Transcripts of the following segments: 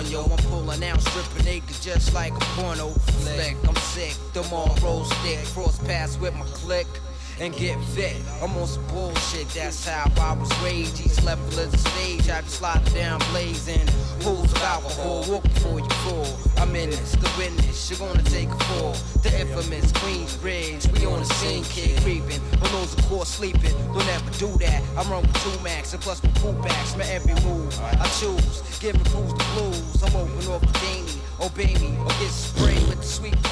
on, yo. I'm pulling out, stripping acres just like a porno flick. I'm sick, tomorrow stick, cross paths with my clique and get fit. I'm on some bullshit, that's how I was raised. Each level of the stage, I just slide down blazing. Pools of alcohol, walk before you fall. I'm in this, the witness, you're gonna take a fall. The infamous Queensbridge, we on the scene, kid creeping. Balloons of course sleeping, don't ever do that. I run with 2 max and plus my pullbacks, my every move I choose, giving fools the blues. I'm open off the dainty, obey me, or get sprayed with the sweeper.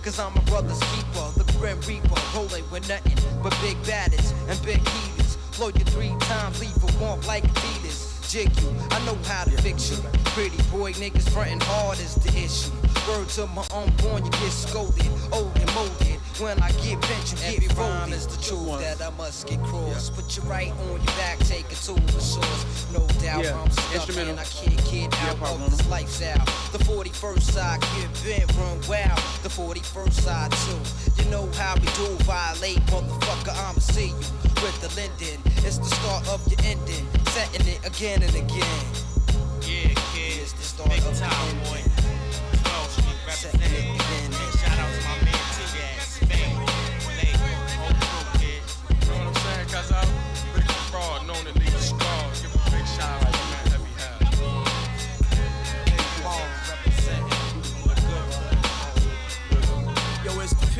Cause I'm a brother's keeper, the Grim Reaper, rolling with nothing but big badders and big heaters. Blow you 3 times, leave a womp like Adidas. Jig you, I know how to fix you. Pretty boy niggas frontin' hard is the issue. Word to my unborn, you get scolded, old and molded. When I get bent, you get folded. Is the truth that I must get crossed. Put your right on your back, take it to the source. No doubt I'm stuck and I can't get out of this lifestyle. The 41st side, get bent, run wild. The 41st side too. You know how we do, violate, motherfucker, I'ma see you with the Linden. It's the start of your ending, setting it again and again. Yeah, kid, it's the start big of time, your boy. ending. Setting it again. Shout out to my man T-Gas, Fame, Late, whole crew, kid. You know what I'm saying? Cause I'm big fraud, known to leave a scar. Give a big shout out to man Heavy Hat. Big balls representing. Yo, it's the P.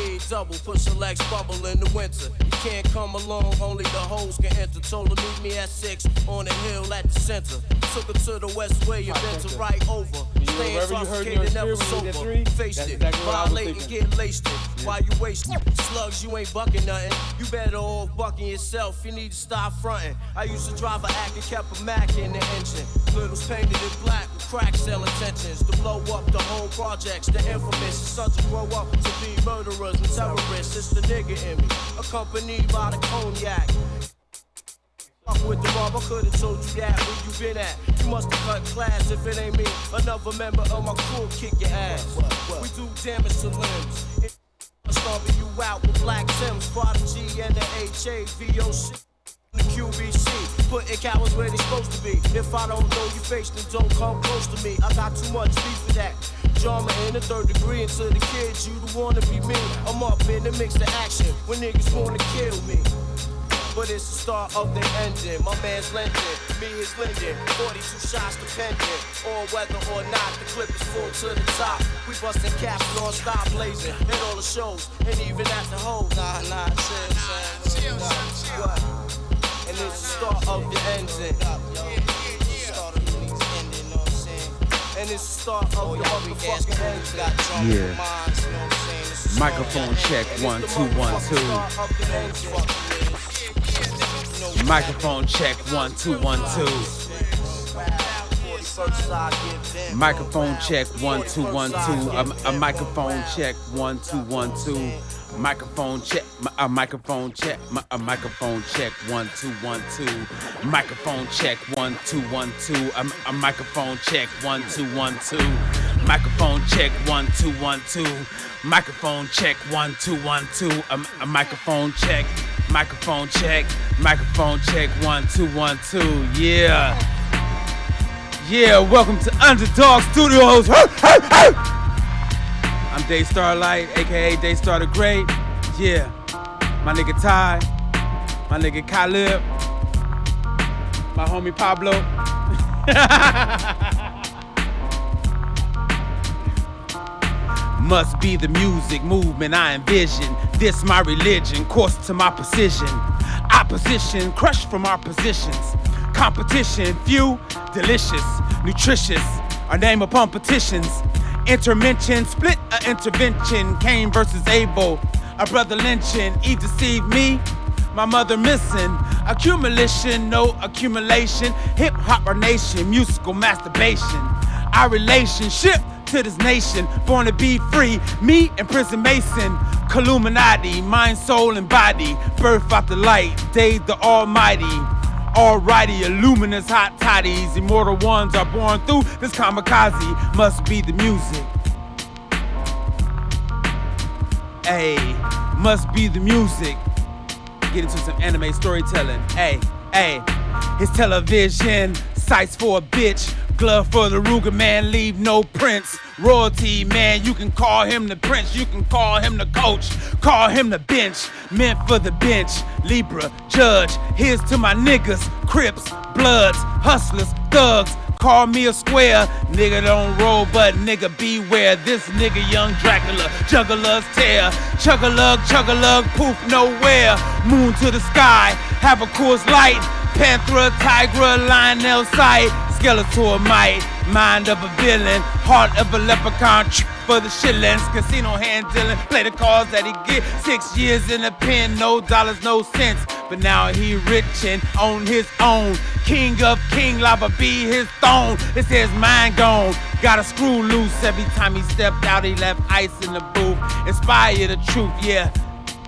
E double, push a legs bubble in the winter. You can't come along, only the hoes can enter. Told her meet me at 6 on the hill at the center. Took her to the west way and bent her right over. Stay intoxicated, never sober. Faced it, violate and get laced it. While you wasting slugs, you ain't bucking nothing. You better off bucking yourself. You need to stop fronting. I used to drive a act and kept a Mac in the engine. Littles painted in black with crack cell intentions to blow up the whole projects. The infamous sons to grow up to be murderers and terrorists. It's the nigga in me, accompanied by the cognac. Fuck with the mob, I could've told you that. Where you been at? You must've cut class. If it ain't me, another member of my crew kick your ass. We do damage to limbs. Stomping you out with Black Sims, Prodigy and the HAVOC. The QBC, putting cowards where they supposed to be. If I don't know your face, then don't come close to me. I got too much beef for that. Drama in the 3rd degree, and to the kids, you the wanna be me. I'm up in the mix of action when niggas wanna kill me. But it's the start of the ending. My man's lending, me is lending. 42 shots depending on whether or not the clip is full to the top. We busting caps non-stop blazing in all the shows and even at the hoes. Chill. What? And it's the start of the ending. And it's the start of the motherfucking ending. Yeah. Microphone check 1 2 1 2. Microphone check 1 2 1 2. Microphone check 1 2 1 2. A microphone check 1 2 1 2. Microphone check. A microphone check. A microphone check 1 2 1 2. Microphone check 1 2 1 2. A microphone check 1 2 1 2. Microphone check 1 2 1 2. Microphone check 1 2 1 2. A microphone check. Microphone check. Microphone check 1 2 1 2. Yeah. Yeah, welcome to Underdog Studios. I'm DAISTAR Light, aka DAISTAR the Great. Yeah. My nigga Ty. My nigga Khalib. My homie Pablo. Must be the music movement I envision. This my religion, course to my precision. Opposition, crushed from our positions. Competition, few, delicious, nutritious. Our name upon petitions. Intermention, split a intervention. Cain versus Abel. A brother lynching, Eve deceived me. My mother missing. Accumulation, no accumulation. Hip hop our nation, musical masturbation. Our relationship to this nation, born to be free. Me and Prison Mason, Illuminati, mind, soul, and body. Birth out the light, day the Almighty. Alrighty, luminous hot toddies. Immortal ones are born through this kamikaze. Must be the music. Ayy, must be the music. Get into some anime storytelling. Ayy, ayy. His television, sights for a bitch. Glove for the Ruger, man, leave no prints. Royalty, man, you can call him the prince, you can call him the coach, call him the bench, meant for the bench. Libra, judge, here's to my niggas, Crips, Bloods, hustlers, thugs. Call me a square, nigga don't roll, but nigga beware. This nigga young Dracula, jugglers tear, chug-a-lug, poof nowhere. Moon to the sky, have a Coors Light, Panthera, Tigra, Lionel sight, Skeletor might, mind of a villain, heart of a leprechaun, for the shillings, casino hand dealing, play the cards that he get. 6 years in the pen, no dollars, no cents, but now he rich and on his own. King of King, lava be his throne. It says mind gone, got a screw loose. Every time he stepped out, he left ice in the booth. Inspire the truth, yeah,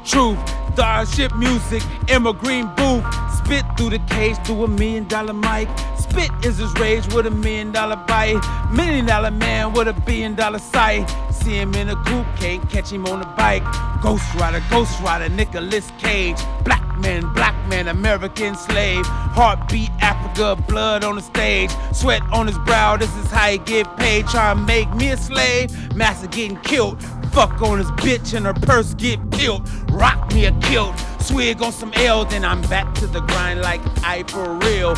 truth. Starship music, Emerald Green booth. Spit through the cage through $1 million mic. Spit is his rage with $1 million bite. $1 million man with $1 billion sight. See him in a coupe, can't catch him on a bike. Ghost Rider, Nicolas Cage. Black man, American slave. Heartbeat, Africa, blood on the stage. Sweat on his brow, this is how he get paid. Try to make me a slave, master getting killed. Fuck on his bitch and her purse get peeled. Rock me a kilt, swig on some L, then I'm back to the grind like I for real,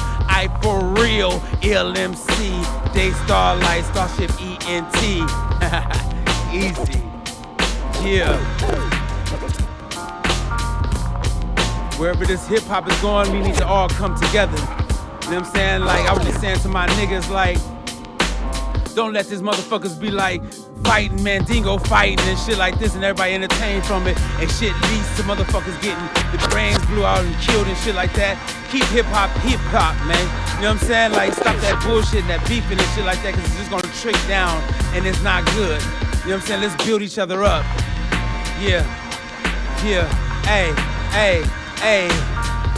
LMC, DAISTAR Light, Starship ENT. Easy, yeah. Wherever this hip hop is going, we need to all come together. You know what I'm saying? Like, I was just saying to my niggas, like, don't let these motherfuckers be like fighting, Mandingo fighting and shit like this, and everybody entertained from it, and shit leads to motherfuckers getting the brains blew out and killed and shit like that. Keep hip hop, man. You know what I'm saying? Like, stop that bullshit and that beefing and shit like that, because it's just gonna trick down and it's not good. You know what I'm saying? Let's build each other up. Yeah, hey.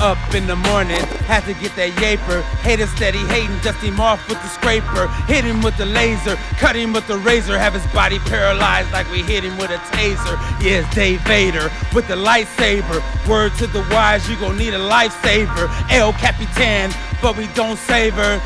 Up in the morning, had to get that yaper. Hater steady hating, dust him off with the scraper. Hit him with the laser, cut him with the razor. Have his body paralyzed like we hit him with a taser. Yeah, it's Dave Vader with the lightsaber. Word to the wise, you gon' need a lifesaver. El Capitan, but we don't savor.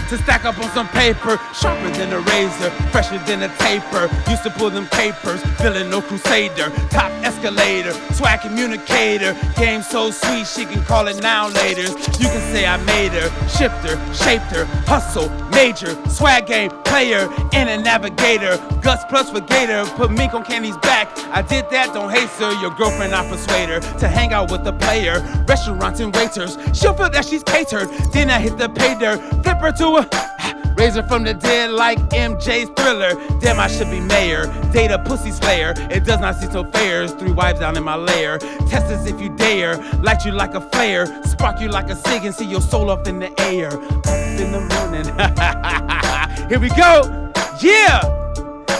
To stack up on some paper, sharper than a razor, fresher than a taper. Used to pull them capers, feeling no crusader. Top escalator, swag communicator. Game so sweet she can call it now later. You can say I made her, shifter, shaped her, hustle, major, swag game, player, and a navigator. Guts plus for gator, put mink on Candy's back. I did that, don't hate her. Your girlfriend, I persuade her to hang out with the player. Restaurants and waiters, she'll feel that she's catered. Then I hit the pay dirt, flip her to a raise her from the dead like MJ's Thriller. Damn, I should be mayor. Date a pussy slayer. It does not seem so fair. 3 wives down in my lair. Test us if you dare. Light you like a flare. Spark you like a cig and see your soul up in the air. Up in the morning. Here we go. Yeah.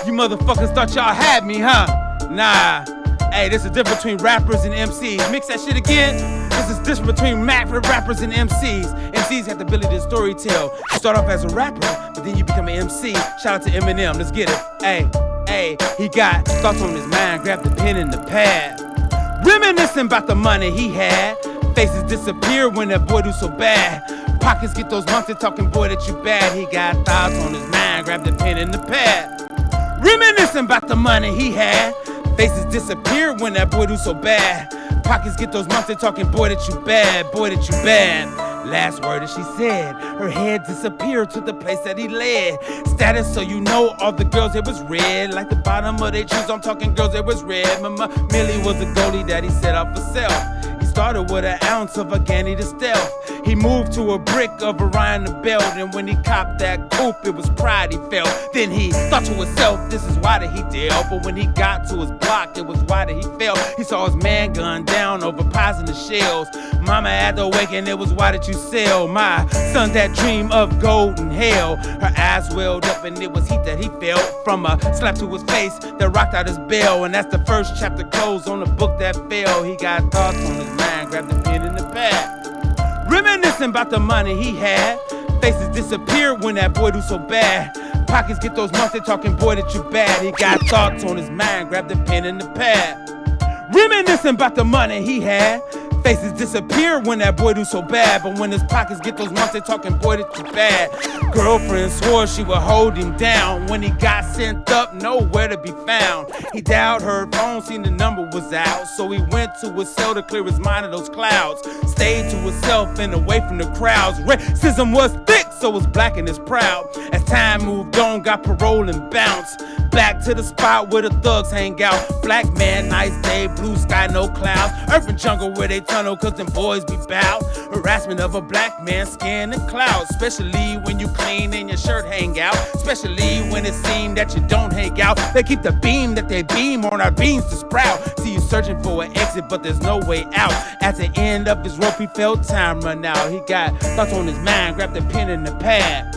You motherfuckers thought y'all had me, huh? Nah. Hey, there's a difference between rappers and MCs. Mix that shit again. This is different between rappers and MCs. MCs have the ability to storytell. You start off as a rapper, but then you become an MC. Shout out to Eminem, let's get it. Hey, he got thoughts on his mind, grabbed the pen and the pad. Reminiscing about the money he had. Faces disappear when that boy do so bad. Pockets get those months talking, boy, that you bad. He got thoughts on his mind, grabbed the pen and the pad. Reminiscing about the money he had. Faces disappear when that boy do so bad. Pockets get those months talking, boy, that you bad, boy, that you bad. Last word that she said, her head disappeared to the place that he led. Status, so you know all the girls, it was red. Like the bottom of their shoes, I'm talking girls, it was red. Mama Millie was a goalie that he set up for self. He started with an ounce of Agani to stealth. He moved to a brick of Orion the belt, and when he copped that coupe, it was pride he felt. Then he thought to himself, this is why that he dealt. But when he got to his block, it was why that he fell. He saw his man gunned down over pies and the shells. Mama had to awaken, it was why that you sell. My son, that dream of gold and hell. Her eyes welled up and it was heat that he felt from a slap to his face that rocked out his bell. And that's the first chapter closed on the book that fell. He got thoughts on his mind, grabbed the pen and the pad. Reminiscing about the money he had. Faces disappear when that boy do so bad. Pockets get those months talking, boy, that you bad. He got thoughts on his mind, grabbed the pen and the pad. Reminiscing about the money he had. Faces disappear when that boy do so bad, but when his pockets get those months, they talking, boy, that you bad. Girlfriend swore she would hold him down. When he got sent up, nowhere to be found. He dialed her phone, seen the number was out, so he went to his cell to clear his mind of those clouds. Stayed to himself and away from the crowds. Racism was thick, so was black and is proud. As time moved on, got parole and bounced back to the spot where the thugs hang out. Black man, nice day, blue sky, no clouds. Urban jungle where they tunnel, cause them boys be bowed. Harassment of a black man, skin and clouds. Especially when you clean and your shirt hang out. Especially when it's seen that you don't hang out. They keep the beam that they beam on our beams to sprout. See you searching for an exit, but there's no way out. At the end of his rope, he felt time run out. He got thoughts on his mind, grabbed a pen and a pad.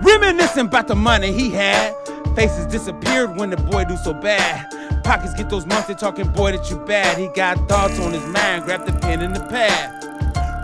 Reminiscing about the money he had. Faces disappeared when the boy do so bad. Pockets get those months, they talking, boy, that you bad. He got thoughts on his mind, grabbed the pen and the pad.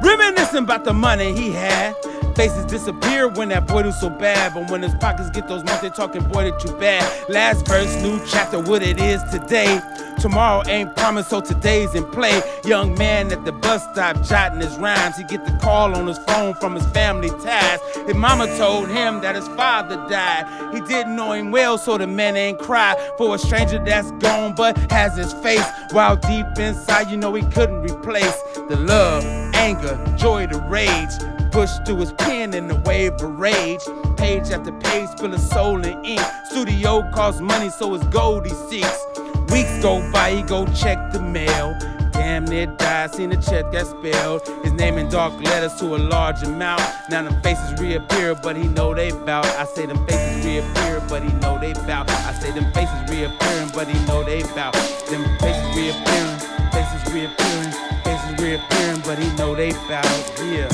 Reminiscing about the money he had. Faces disappear when that boy do so bad, but when his pockets get those months, they talking, boy, that you bad. Last verse, new chapter, what it is today. Tomorrow ain't promised, so today's in play. Young man at the bus stop jotting his rhymes. He get the call on his phone from his family ties. His mama told him that his father died. He didn't know him well, so the man ain't cry for a stranger that's gone but has his face. While deep inside, you know he couldn't replace the love, anger, joy, the rage. Pushed through his pen in the wave of rage. Page after page, full of soul and ink. Studio costs money, so it's gold he seeks. Weeks go by, he go check the mail. Damn near died, seen the check that spelled his name in dark letters to a large amount. Now them faces reappear, but he know they bout. I say them faces reappear, but he know they bout. I say them faces reappearing, but he know they bout. Them faces reappearing, faces reappearing, faces reappearing, but he know they bout. Yeah.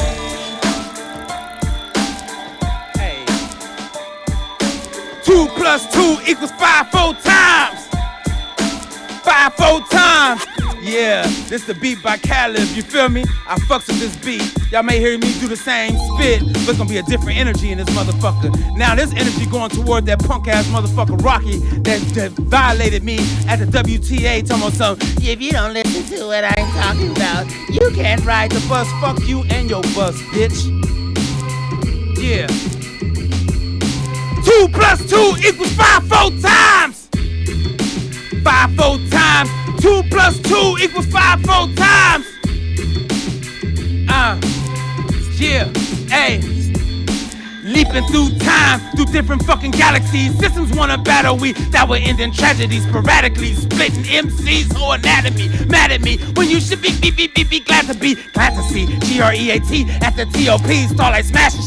2 + 2 = 5 4 times. 5 4 times. Yeah, this the beat by Caleb, you feel me? I fucks with this beat. Y'all may hear me do the same spit, but it's gonna be a different energy in this motherfucker. Now this energy going toward that punk ass motherfucker Rocky that violated me at the WTA, talking about something. If you don't listen to what I'm talking about, you can't ride the bus. Fuck you and your bus, bitch. Yeah. 2 + 2 = 5 4 times. 5 4 times. 2 + 2 = 5 4 times. Yeah, hey. Leaping through time, through different fucking galaxies. Systems wanna battle, that would end in tragedy. Sporadically splitting MCs whole anatomy. Mad at me when you should be glad to be. Glad to see GREAT at the TOP. Start like smashing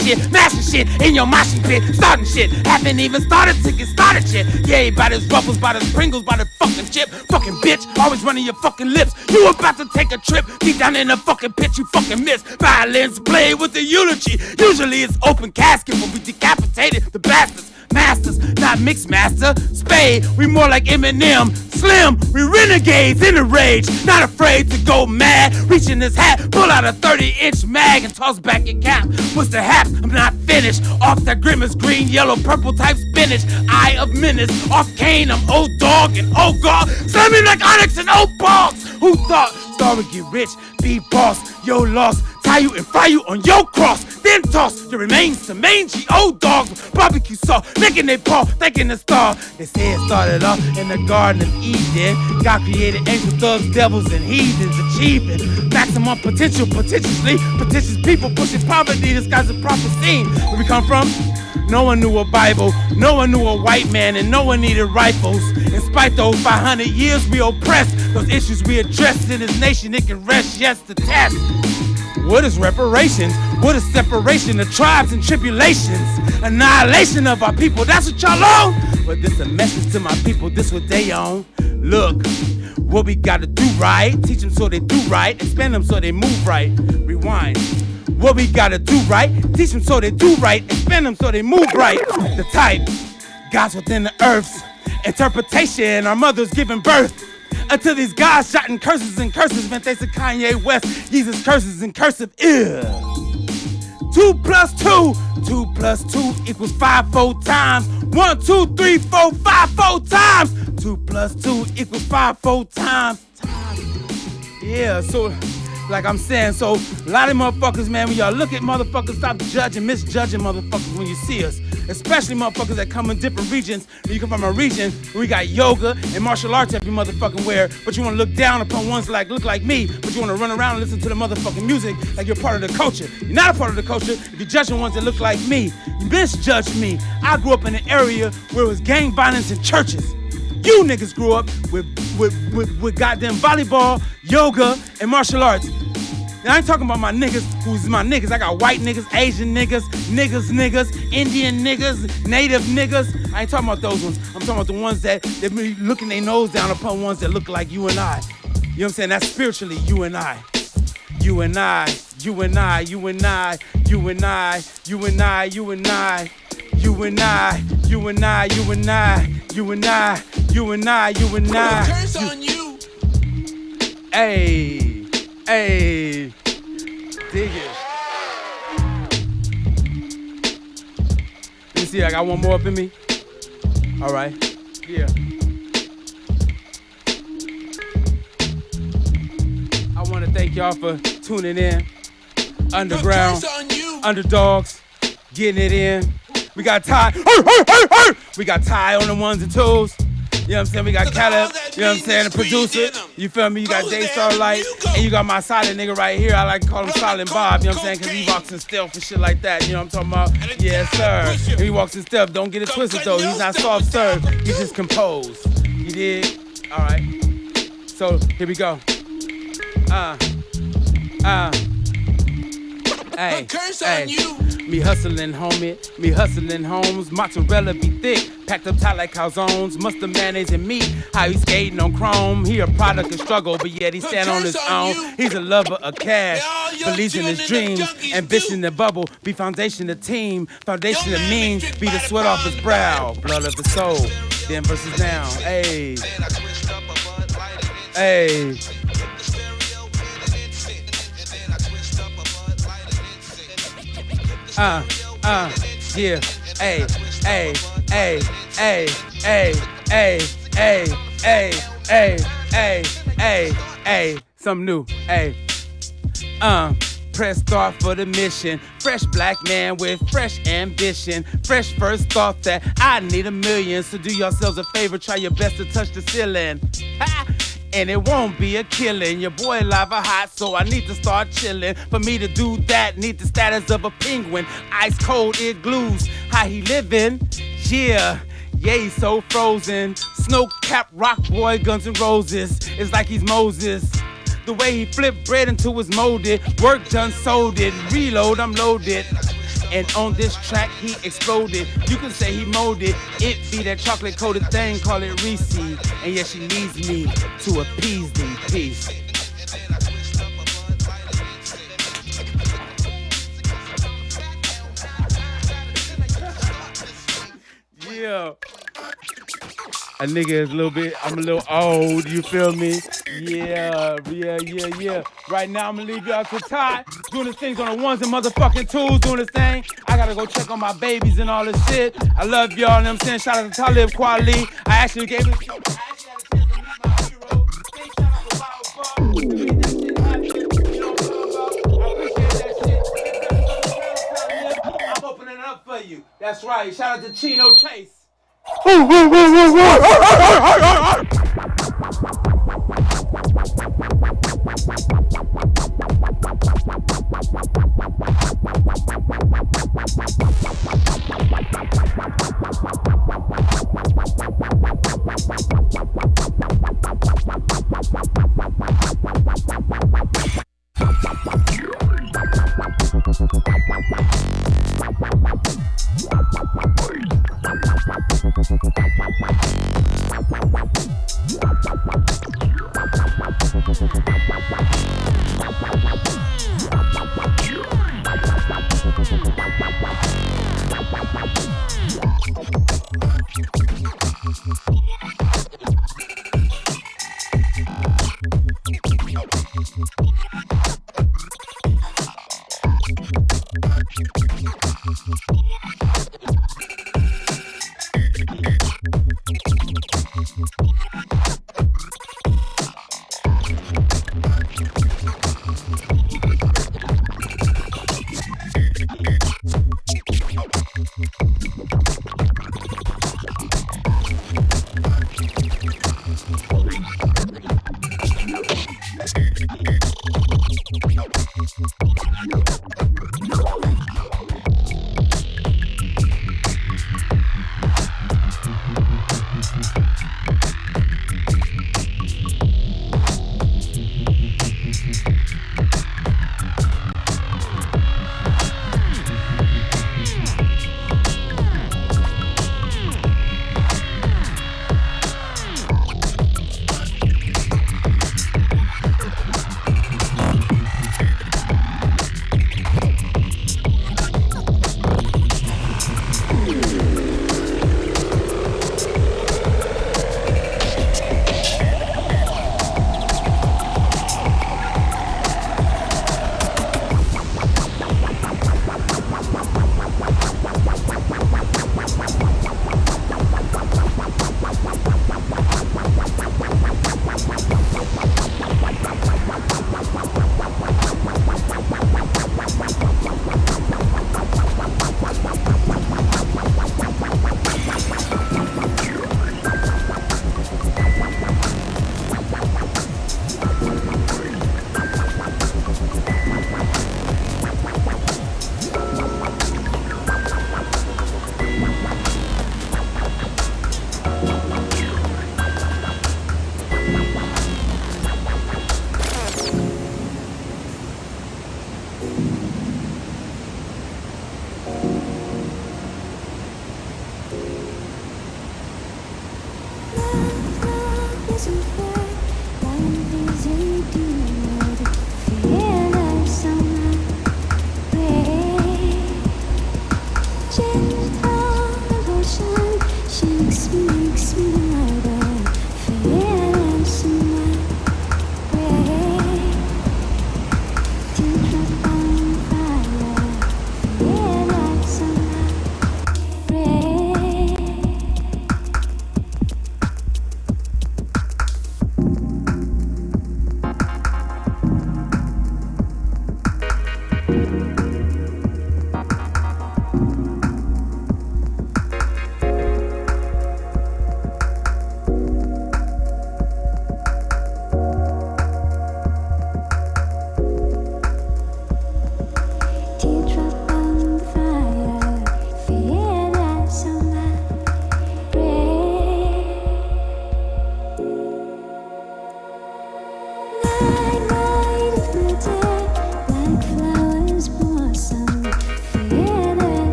shit in your moshing pit. Starting shit, haven't even started to get started yet. Yeah, by his ruffles, by his Pringles, by the fucking chip. Fucking bitch, always running your fucking lips. You about to take a trip deep down in the fucking pit you fucking miss. Violins play with the eulogy. Usually it's open casket. When we decapitated the bastards, masters, not mixed master. Spade, we more like Eminem. Slim, we renegades in the rage, not afraid to go mad. Reaching his hat, pull out a 30-inch mag and toss back your cap. What's the haps? I'm not finished. Off that grimace, green, yellow, purple type spinach. Eye of menace, off Kane, I'm old dog and old god. Slamming like Onyx and old bogs. Who thought star would get rich, be boss, yo loss, tie you and fry you on your cross, then toss your remains to mangy old dogs with barbecue sauce, licking their paw, thanking the star. They say it started off in the Garden of Eden. God created angels, thugs, devils, and heathens, achieving maximum potential, potentiously potentious people pushing poverty, disguising prophecy. Where we come from? No one knew a Bible, no one knew a white man, and no one needed rifles. In spite those 500 years we oppressed, those issues we addressed in this nation, it can rest, yes, the test. What is reparations? What is separation of tribes and tribulations? Annihilation of our people, that's what y'all on? But this a message to my people, this what they on. Look, what we gotta do right, teach them so they do right, expand them so they move right. Rewind. What we gotta do right, teach them so they do right, expand them so they move right. The type, God's within the earth's interpretation, our mothers giving birth. Until these guys shouting curses and curses, meant they said Kanye West, Jesus curses and cursive, ew. 2 + 2, 2 + 2 = 5 4 times. 1 2 3 4 5 4 times. 2 + 2 = 5 4 times. Yeah, so Like I'm saying, so a lot of motherfuckers, man, when y'all look at motherfuckers, stop judging, misjudging motherfuckers when you see us. Especially motherfuckers that come in different regions. You come from a region where we got yoga and martial arts every motherfucking where, but you wanna look down upon ones like look like me, but you wanna run around and listen to the motherfucking music like you're part of the culture. You're not a part of the culture if you're judging ones that look like me. You misjudge me. I grew up in an area where it was gang violence in churches. You niggas grew up with goddamn volleyball, yoga, and martial arts. Now I ain't talking about my niggas who's my niggas. I got white niggas, Asian niggas, niggas, Indian niggas, native niggas. I ain't talking about those ones. I'm talking about the ones that be looking their nose down upon ones that look like you and I. You know what I'm saying? That's spiritually you and I. You and I, you and I, you and I, you and I, you and I, you and I. You and I, you and I, you and I, you and I, you and I, you and I. Turns on you. Hey, hey, dig it. Let me see, I got one more up in me. All right, yeah. I want to thank y'all for tuning in. Underground, underdogs, getting it in. We got Ty, we got Ty on the ones and twos. You know what I'm saying? We got Caleb, you know what I'm saying, the producer. You feel me? You got DAISTAR Light, and you got my silent nigga right here. I like to call him Silent Bob, you know what I'm saying? Because he walks in stealth and shit like that, you know what I'm talking about? Yes, sir. And he walks in stealth. Don't get it twisted, though. He's not soft served. He's just composed. You dig? All right. So, here we go. Hey, hey. Me hustling, homie, me hustling, homes. Mozzarella be thick, packed up tight like calzones. Mustard, mayonnaise, and meat. How he skating on chrome. He a product of struggle, but yet he stand on his own. He's a lover of cash, believes in his dreams. Ambition to bubble, be foundation of team. Foundation of means, be the sweat off his brow. Blood of the soul, then versus now. Hey, hey. Yeah, ay, ay, ay, ay, ay, ay, ay, ay, ay, ay, ay, ay, something new, ay. Press start for the mission. Fresh black man with fresh ambition. Fresh first thought that I need $1 million. So do yourselves a favor, try your best to touch the ceiling. Ha! And it won't be a killing. Your boy lava hot, so I need to start chilling. For me to do that, need the status of a penguin. Ice cold igloos, how he living? Yeah, he's so frozen. Snow-capped rock boy, Guns N' Roses. It's like he's Moses. The way he flipped bread until it's molded. Work done, sold it. Reload, I'm loaded. And on this track, he exploded. You can say he molded. It be that chocolate-coated thing, call it Reese. And yeah, she needs me to appease thee. Peace. Yeah. A nigga is a little bit, I'm a little old, you feel me? Yeah. Right now, I'm gonna leave y'all to Ty, doing his things on the ones and motherfucking twos, doing his thing. I gotta go check on my babies and all this shit. I love y'all, you know what I'm saying? Shout out to Talib Kweli. I actually gave it a chance to meet my hero. Big shout out to Wild Bug. Made that shit happen. You know what I'm talking about? I appreciate that shit. I'm opening it up for you. That's right. Shout out to Chino Chase.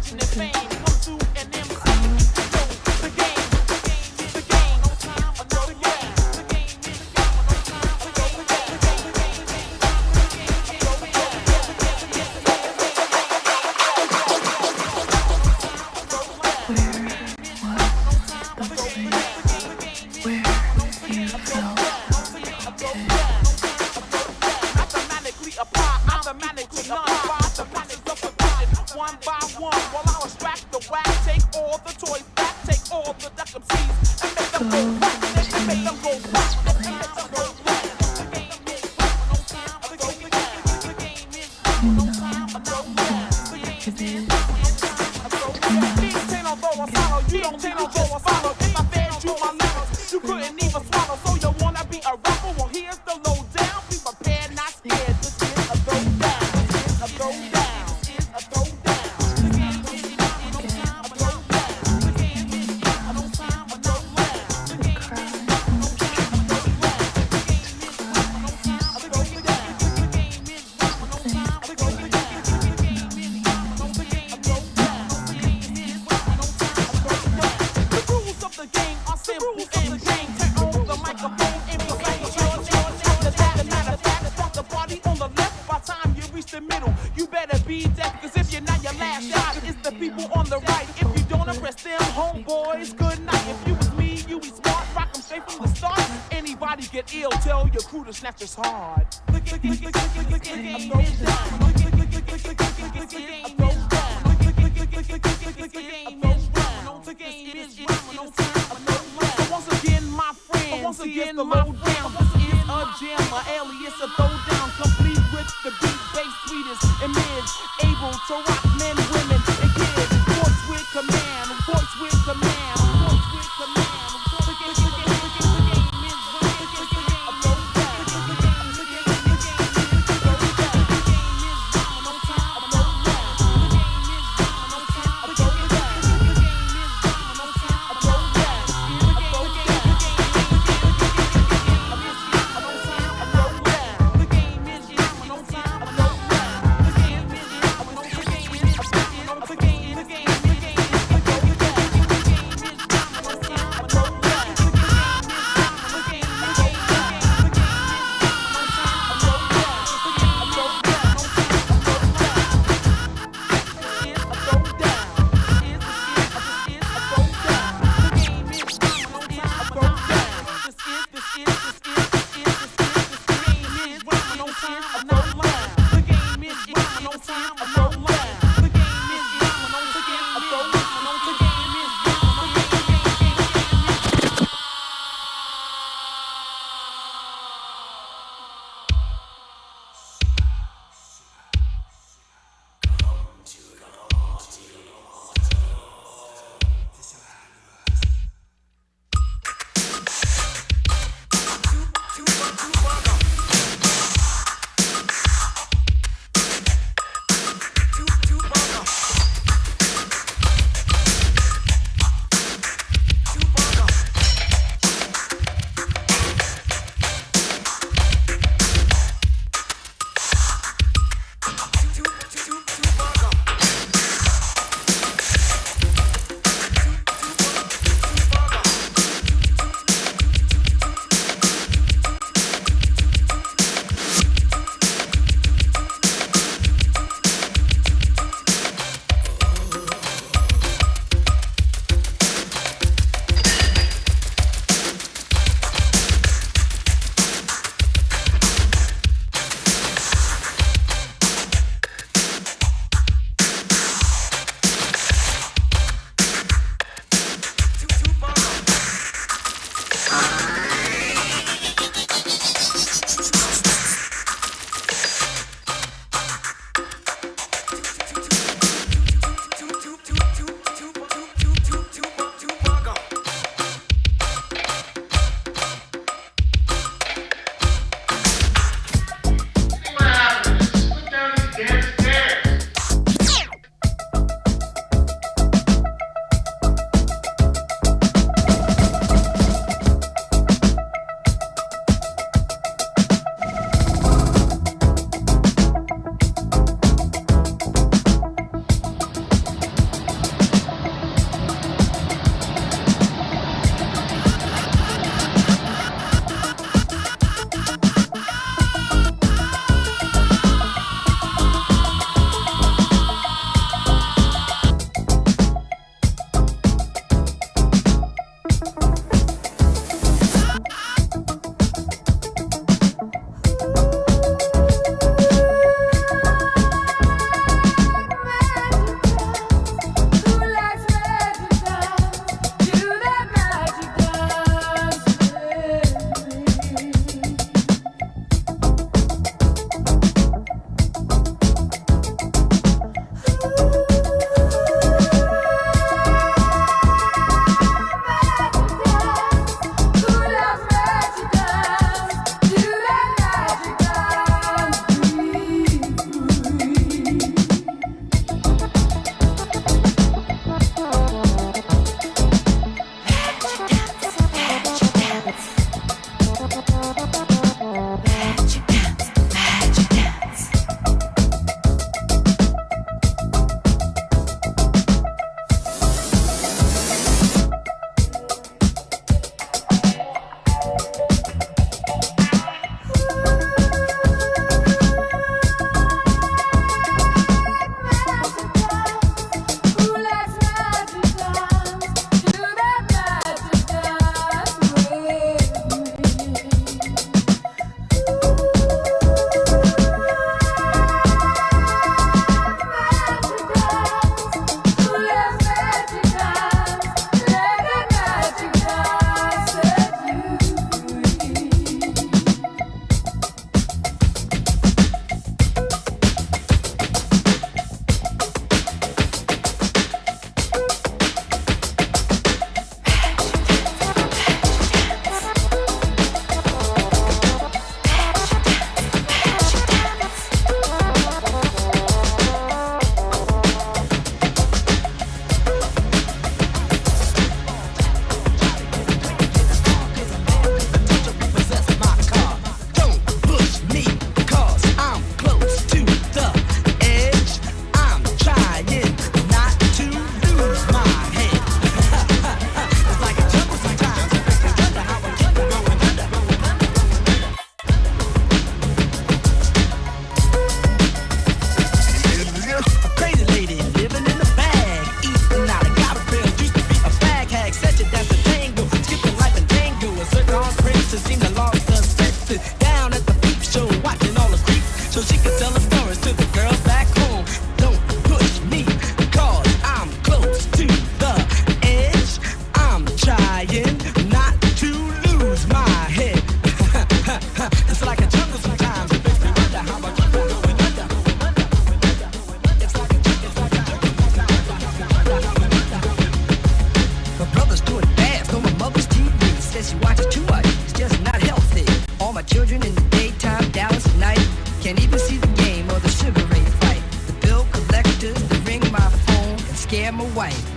fortune and fame come to an MC. The game is the game. No time for no game. The game is the game. No time for no one by one, while I extract the wax, take all the toys back, take all the duck MCs, and make them go back, and make them go back, and make them go back. The game is no time for the game. The game is no time for no game. The game is no time for no game. These ain't although I follow, you don't take although I follow. If I fed you my lyrics, you couldn't even swallow. So you wanna be a rapper? Well, here's the lowdown. Be prepared, not scared. This is a throwdown. This is a throwdown. This is a throwdown. Get ill, tell your crew to snatch us hard. The game is once again, my friend, once again, the lowdown. This is a jam, my alias, a throwdown, complete with the beat, bass, sweetest, and mids, able to rock men, women, and kids. Voice with command, voice with command, voice with command.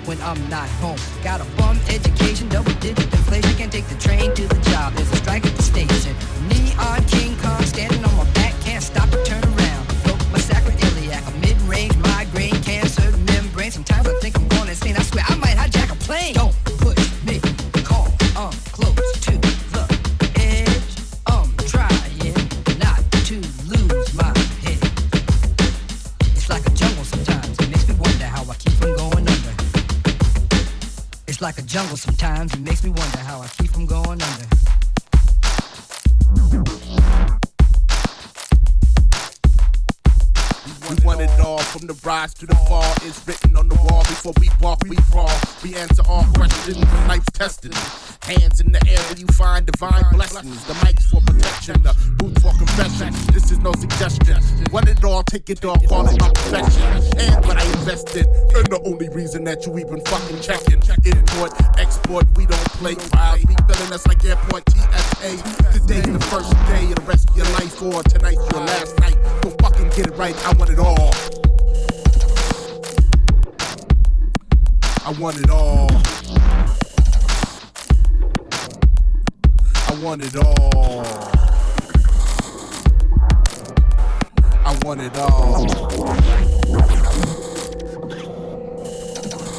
when I'm not home. Got a bum education, double-digit inflation. Can't take the train to the job. There's a strike at the station. Me on King Kong, standing on my back, can't stop or turn around. Broke my sacroiliac, a mid-range migraine, cancer membrane. Sometimes I think I'm going insane. I swear I might hijack a plane. Don't push me, call, close to the edge. Trying not to lose my head. It's like a jungle sometimes. It makes me wonder how I keep from going under. It's like a jungle sometimes. It makes me wonder how I keep from going under. We want it all, from the rise to the fall. It's written on the wall. Before we walk, we crawl. We answer all questions when life's tested. Hands in the air when you find divine blessings. The mic's for protection, the boots for confession. This is no suggestion. Want it all, take it all, call it my profession. And what I invested, and the only reason that you even fucking checking. Import, export, we don't play files. We feeling us like airport TSA. Today's the first day of the rest of your life, or tonight's your last night. So fucking get it right, I want it all. I want it all. I want it all. I want it all.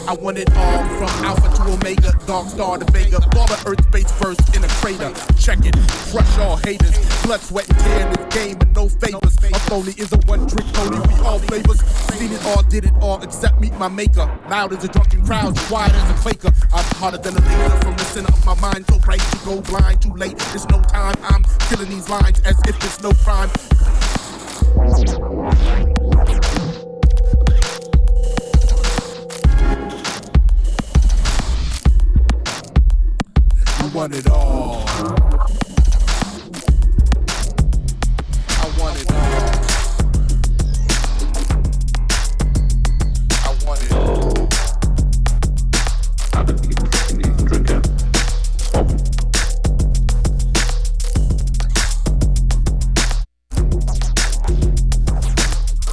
I want it all, from Alpha to Omega, Dark Star to Vega, all the Earth space first in a crater. Check it, crush all haters, blood, sweat, and tear in this game, and no favors. A phony is a one-trick pony, we all flavors. Seen it all, did it all, except meet my maker. Loud as a drunken crowd, quiet as a Quaker. I'm harder than a laser from the center of my mind, so bright to go blind. Too late, there's no time. I'm killing these lines as if it's no crime. I want it all. I want it all. I want it all. Other people can even drink it.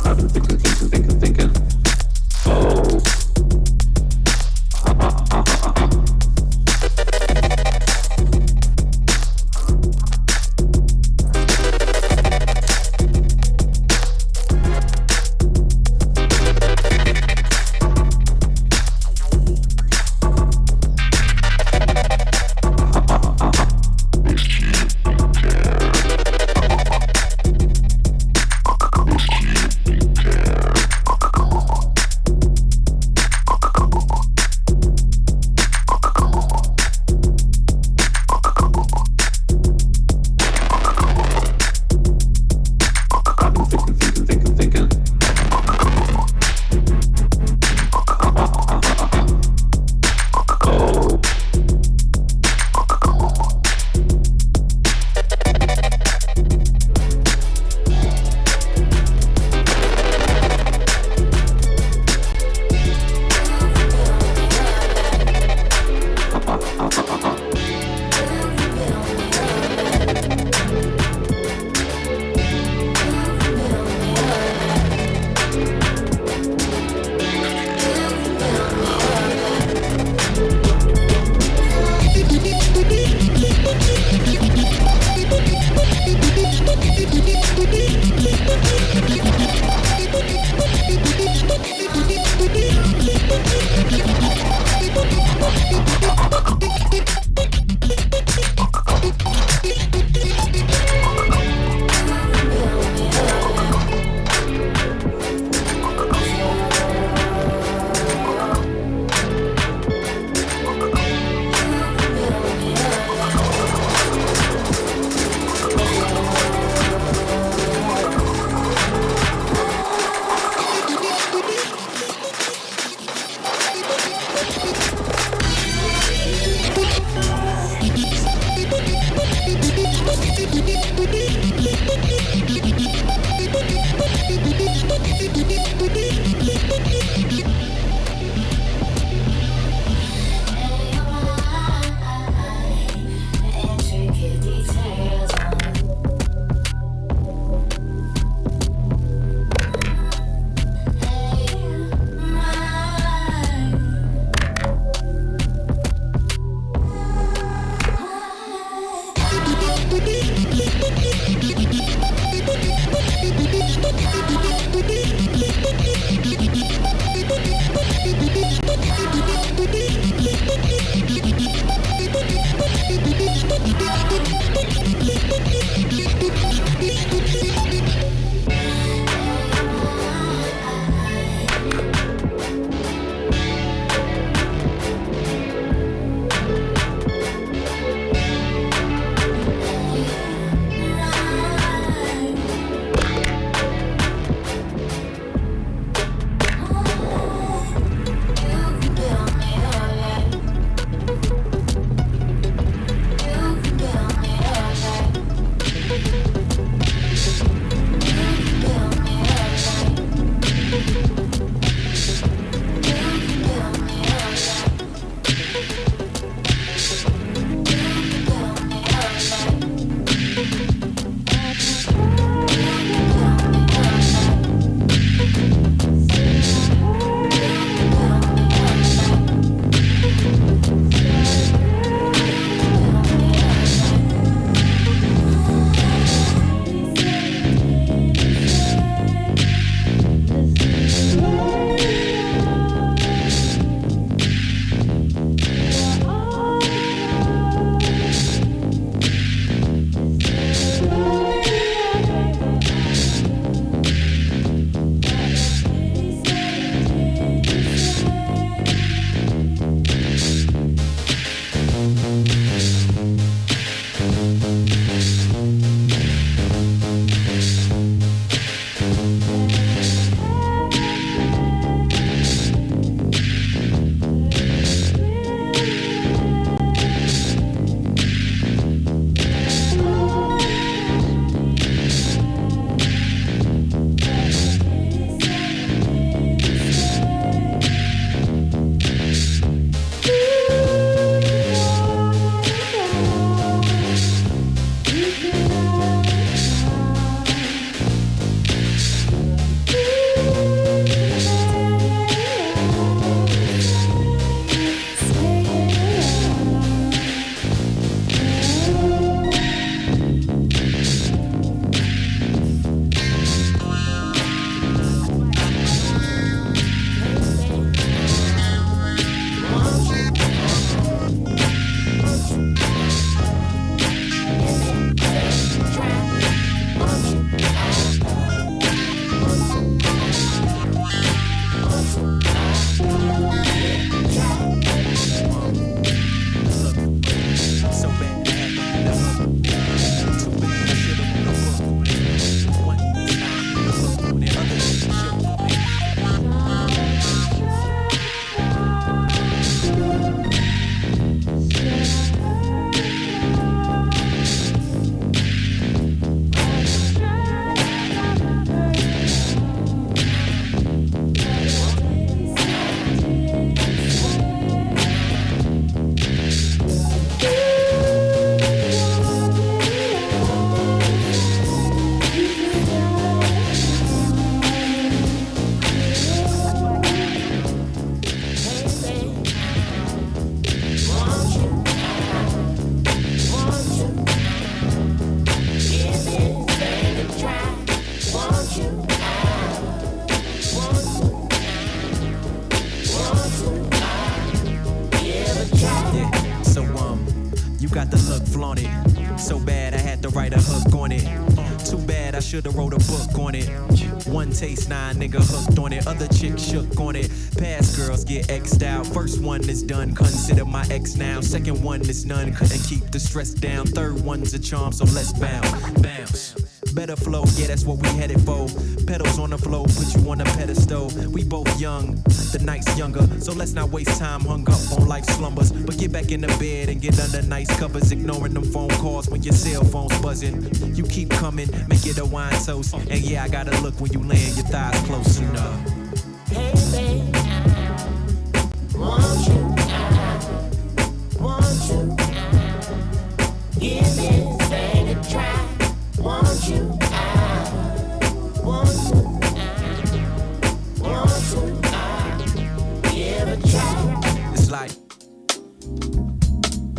I've been thinking. Oh. got the look, flaunt it. So bad I had to write a hook on it. Too bad I should've wrote a book on it. One taste, nah, nigga hooked on it. Other chicks shook on it. Past girls get X'd out. First one is done, consider my ex now. Second one is none, couldn't keep the stress down. Third one's a charm, so let's bounce. Bounce. Better flow, yeah, that's what we headed for. Pedals on the floor, put you on a pedestal. We both young, the night's younger, so let's not waste time hung up on life's slumbers. But get back in the bed and get under nice covers, ignoring them phone calls when your cell phone's buzzing. You keep coming, make it a wine toast. And yeah, I gotta look when you land your thighs close enough. Hey, babe, I want you, give this thing a try. Want you, give a try. It's like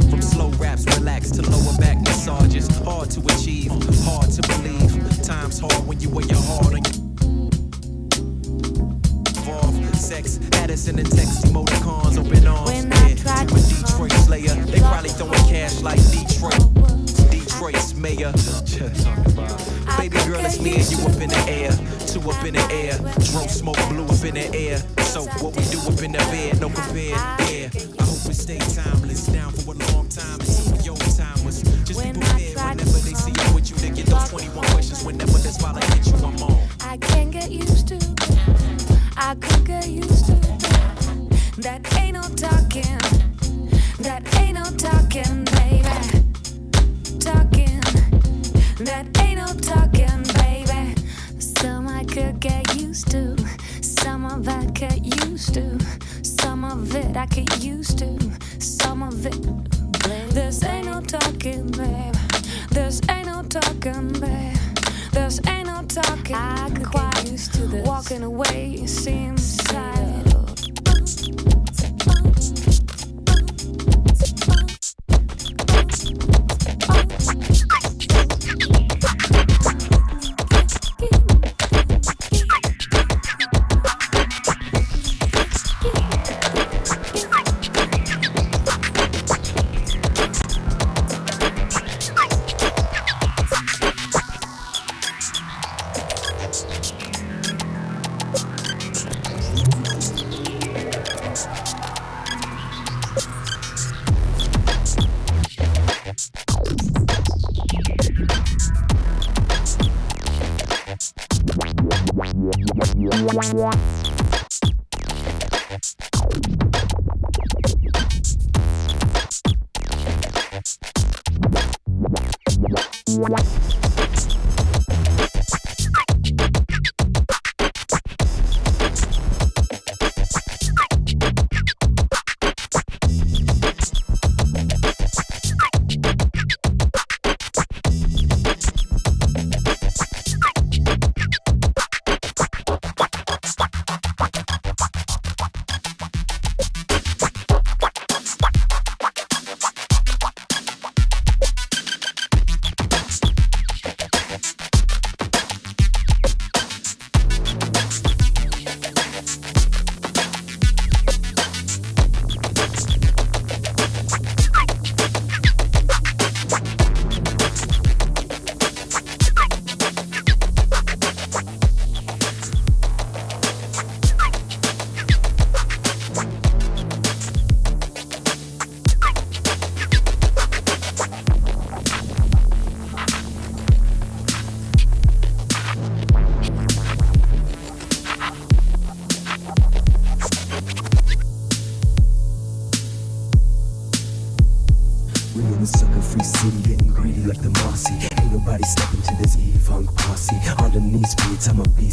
from slow raps, relax to lower back massages. Hard to achieve, hard to believe. Times hard when you wear your heart on your sex, Addison and text emoticons, open arms. When I tried to a Detroit Slayer, they probably throwing cash like Detroit's mayor. Baby girl, it's me and you up in the air. Two up in the air, drove smoke blue up in the air. So what we do up in the bed, no compare, yeah. I hope it stay timeless, down for a long time. It's for your time was just be prepared whenever they see you with you. They get those 21 questions whenever this follow hit you, I'm on. I can't get used to, I could get used to that ain't no talking, that ain't no talking, baby. Talking, that ain't no talking, baby. Some I could get used to, some of I get used to, some of it I get used to, some of it. This ain't no talking, babe. This ain't no talking, babe. This ain't no talking. I could get used to this. Walking away seems tired.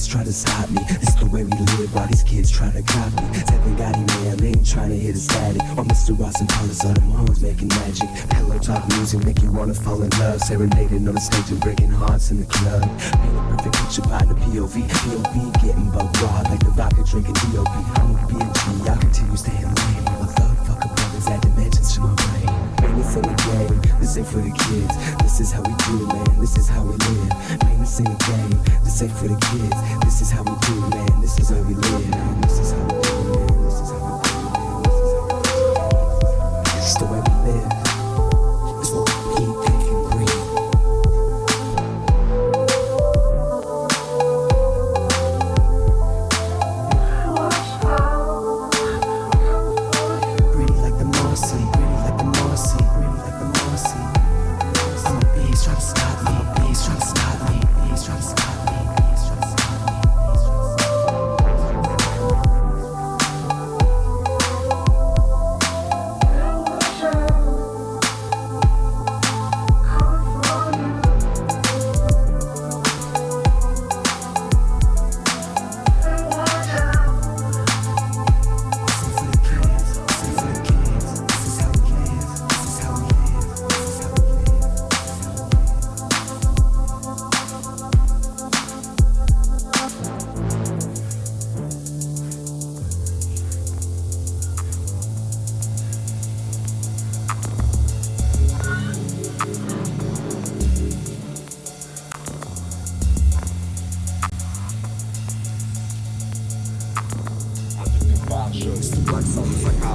Try to stop me. It's the way we live while these kids try to copy. Seven got him, man, they ain't trying to hit a static. Or Mr. Ross and Paula's on them hoes making magic. Pillow talk music make you wanna fall in love. Serenading on the stage and breaking hearts in the club. Paint a perfect picture by the POV. POV getting bugged raw like the vodka drinking DOP. I'm a BG, I continue staying lame. My thug fucker brothers add dimensions to my brain. Man, this ain't a game, this ain't for the kids. This is how we do, man, this is how we live. Man, this ain't a game, this ain't for the kids. This is how we do, man, this is how we live. Man, this is how we do, man, this is how we do, man, this is the way we live. It's what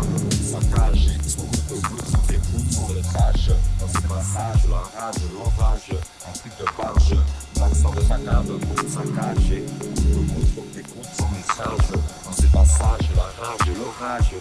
s'accable, saccage. Son goutte au goutte, sans écoute, sans letrage. Dans ses passages, la rage, l'orage. Un truc de barge, blague sort de sa cave, goutte saccagé. Le goutte, faut que t'écoutes son message. Dans ses passages, la rage, l'orage.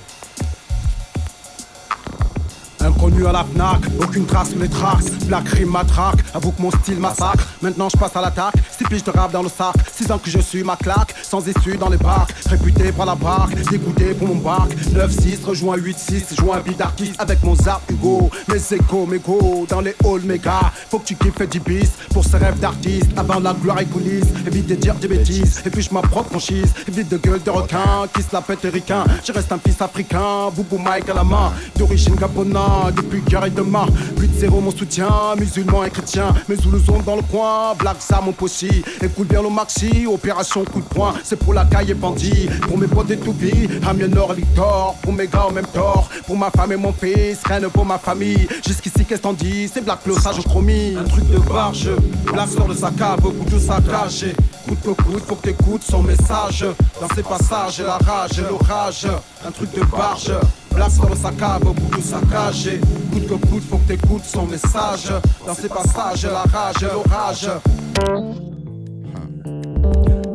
Inconnu à la Fnac, aucune trace sur les tracks. Black rime matraque, avoue que mon style massacre. Maintenant je passe à l'attaque, 6 piges de rap dans le sac. 6 ans que je suis ma claque, sans issue dans les barques. Réputé par la barque, dégoûté pour mon barque. 9-6, rejoins 8-6, joins un beat d'artiste avec mon zap Hugo. Mes échos, mes go, dans les halls méga. Faut que tu kiffes 10 bis pour ce rêve d'artiste. Avant la gloire et coulisses, évite de dire des bêtises. Et puis je ma propre franchise, évite de gueule de requin. Qui se la pète ricain, je reste un fils africain. Boubou Mike à la main, d'origine gabonaise. Depuis cœur et demain, 8-0 mon soutien, musulman et chrétien. Mes Zoulous sont dans le coin, blague ça mon possi. Écoute bien le maxi, opération coup de poing. C'est pour la caille et bandit, pour mes potes et toupies. Amiens Nord, Victor, pour mes gars au même tort. Pour ma femme et mon fils, rien pour ma famille. Jusqu'ici qu'est-ce t'en dis, c'est black le sage promis. Un truc de barge, blague sort de sa cave, couteau saccagé. Coup de coude, faut que t'écoutes son message. Dans ses passages, la rage et l'orage. Un truc de barge. Blague sort de sa cave, couteau saccagé. Coûte que coûte, faut que t'écoutes son message. Dans ses passages, la rage et l'orage.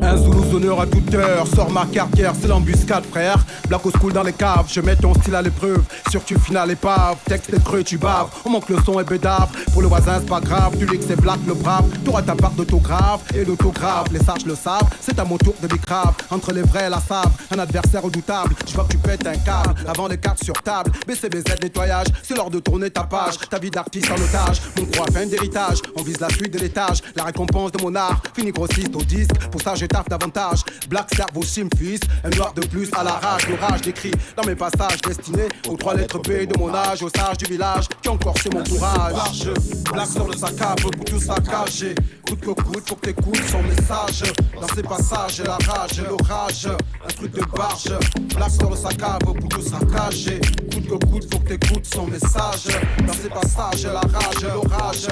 Un Zoulou zonneur à toute heure, sors ma carrière, c'est l'embuscade frère. Black au school dans les caves, je mets ton style à l'épreuve. Sur tu final épave, texte est creux, tu baves. On manque le son et bédave, pour le voisin c'est pas grave. Tu lis que c'est black le brave, t'auras ta part d'autographe et d'autographe. Les sages le savent, c'est à mon tour de bicrave. Entre les vrais et la save, un adversaire redoutable. Je vois que tu pètes un câble, avant les cartes sur table. BCBZ nettoyage, c'est l'heure de tourner ta page. Ta vie d'artiste en otage, mon croix fin d'héritage. On vise la suite de l'étage, la récompense de mon art. Fini grossiste au disque, pour ça je taffe davantage. Black cerveau sim fils, un noir de plus à la rage. L'orage décrit dans mes passages destinés aux 3 lettres B de mon âge, aux sages du village qui encore c'est mon courage. Black sort de sa cave, couteau saccagé. Coûte que coûte, faut que t'écoutes son message. Dans ses passages, la rage et l'orage. Un truc de barge. Black sort de sa cave, couteau saccagé. Coûte que coûte, faut que t'écoutes son message. Dans ses passages, la rage et l'orage.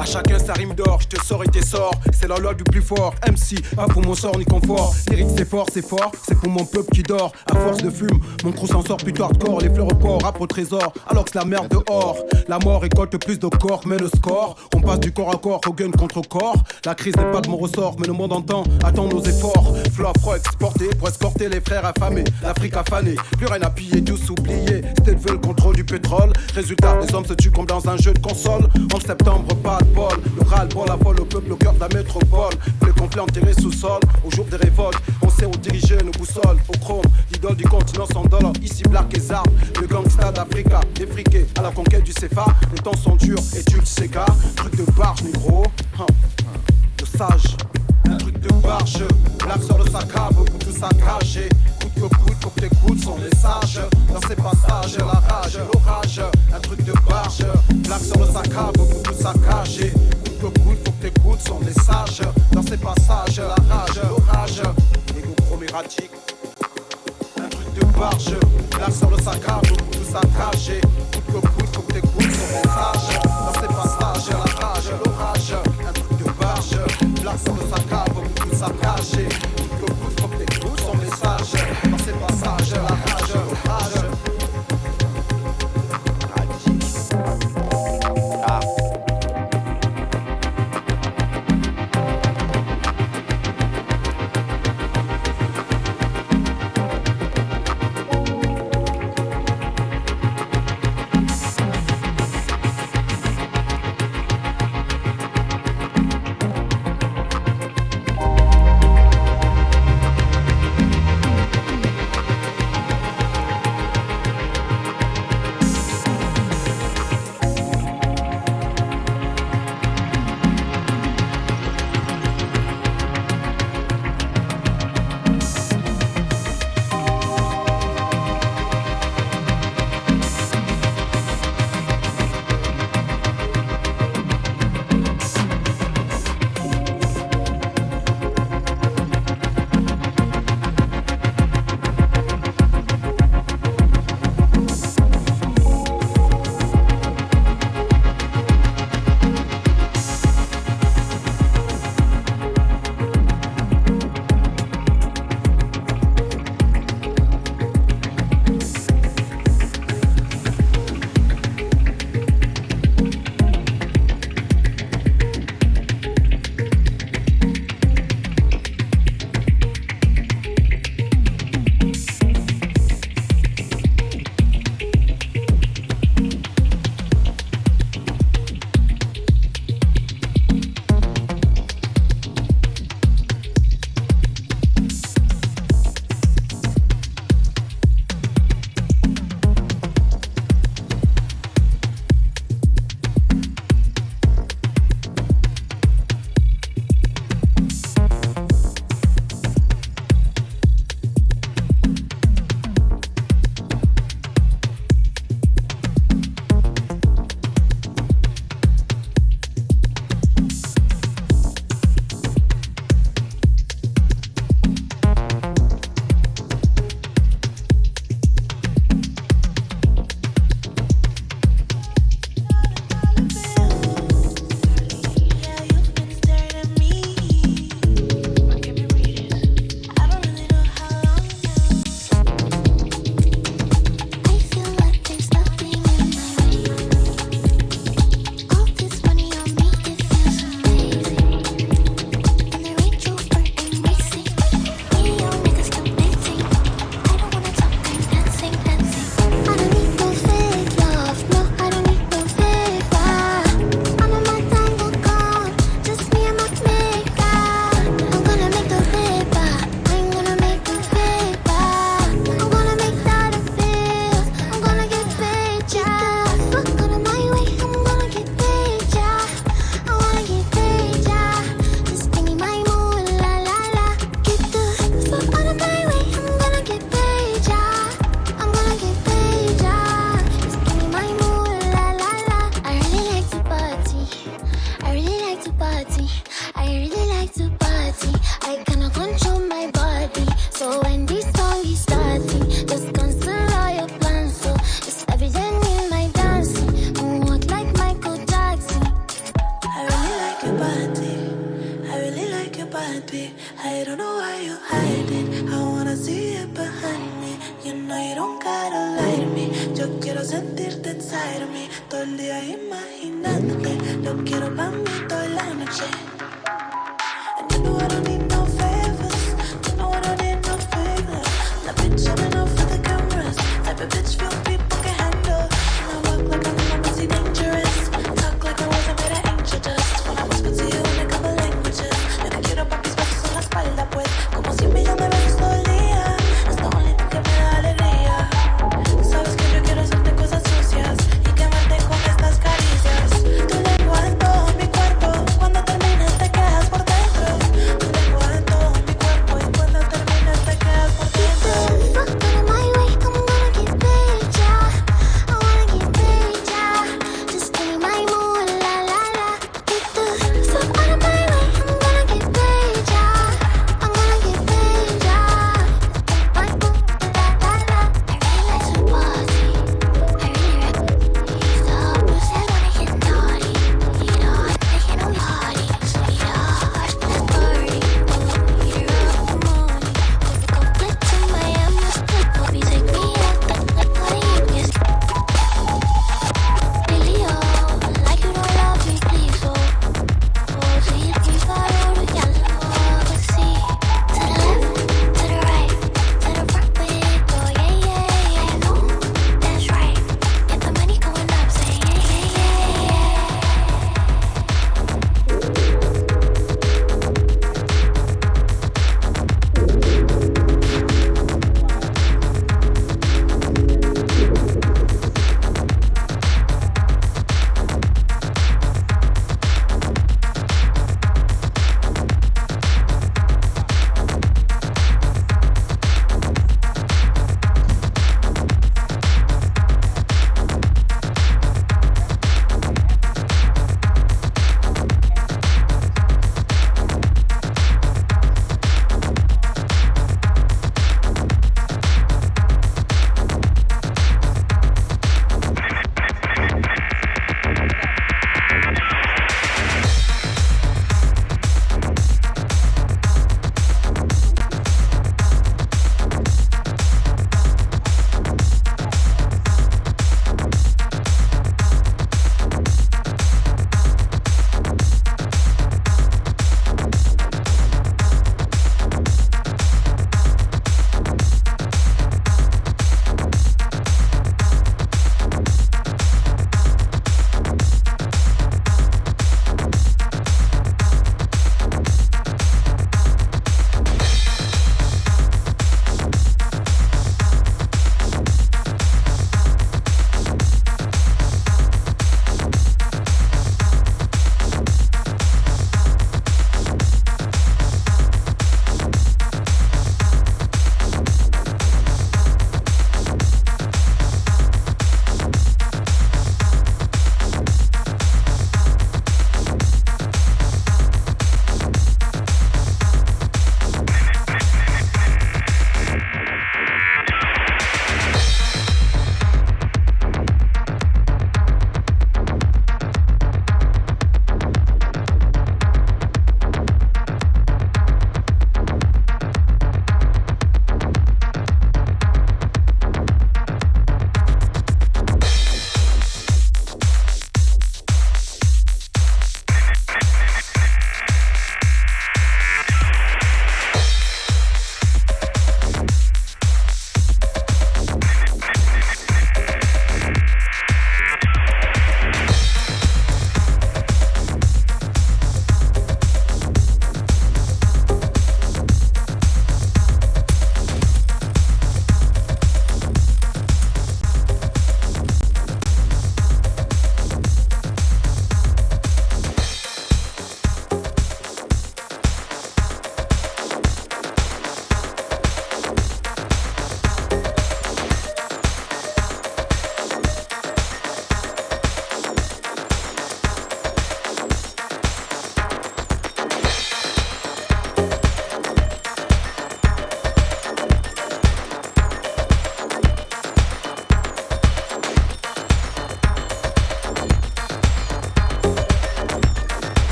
À chacun sa rime d'or, je te sors et t'es sort. C'est la loi du plus fort, MC, pas pour mon sort ni confort. Lyrique c'est fort, c'est pour mon peuple qui dort. À force de fume, mon crew s'en sort plutôt hardcore. Les fleurs au port, rap au trésor, alors que c'est la merde dehors. La mort récolte plus de corps, mais le score. On passe du corps à corps au gun contre corps. La crise n'est pas de mon ressort, mais le monde entend, attend nos efforts. Flow afro exporté pour escorter les frères affamés. L'Afrique affanée, plus rien à piller, tous oubliés. C'était le contrôle du pétrole. Résultat, les hommes se tuent comme dans un jeu de console. En septembre, pas de bol. Le ras-le-bol affole au peuple au cœur de la métropole. Les complets enterrés sous sol, au jour des révoltes. On sait où diriger nos boussoles. Au chrome, l'idole du continent s'endole. Ici, black et zarb, le gangsta d'Africa. Défriqué à la conquête du CFA. Les temps sont durs et tu le sais car. Truc de barge, négro. Le sage, un truc de barge. Black sort de sa cave, tout saccagé. Coûte que coûte, faut que t'écoutes son message. Dans ses passages, la rage, l'orage. Un truc de barge. Black sort de sa cave, tout saccagé. Coûte que coûte, faut que t'écoutes son message. Dans ses passages, la rage, l'orage. Égo chromératique. Un truc de barge. Black sort de sa cave, tout saccagé. Coûte que coûte, faut que t'écoutes son message. Dans ses passages, la rage, l'orage. Un truc de barge. Black sort de sa cave, tout saccagé. Coûte que coûte, faut que t'écoutes son message. Dans ses passages, la rage, l'orage. know you don't gotta lie to me. Yo quiero sentirte inside of me. Todo el día imaginándote. Lo quiero para mí toda la noche. And you know I don't need no favors. You know I don't need no favors. That bitch on enough for the cameras. Type of bitch few people can handle. And I walk like I'm honestly dangerous. Talk like I wasn't made of angel dust. When I whisper to you in a couple languages. Yo te quiero pa' mis besos en la espalda pues. Como si me llame besos todo el día. Es lo único que me da alegría. Sabes que yo quiero hacerte cosas sucias y quemarte con estas caricias. Tu lengua en todo mi cuerpo. Cuando termines te quedas por dentro. Tu lengua en todo mi cuerpo y cuando termines te quedas por dentro.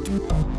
Thank